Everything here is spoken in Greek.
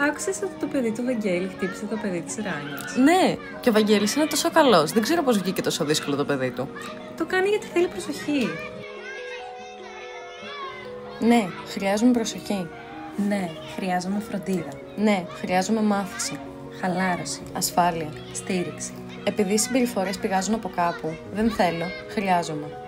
Άκουσες ότι το παιδί του Βαγγέλη χτύπησε το παιδί της Ράνιας? Ναι, και ο Βαγγέλης είναι τόσο καλός. Δεν ξέρω πώς βγήκε τόσο δύσκολο το παιδί του. Το κάνει γιατί θέλει προσοχή. Ναι, χρειάζομαι προσοχή. Ναι, χρειάζομαι φροντίδα. Ναι, χρειάζομαι μάθηση. Χαλάρωση. Ασφάλεια. Στήριξη. Επειδή οι συμπεριφορές πηγάζουν από κάπου, δεν θέλω, χρειάζομαι.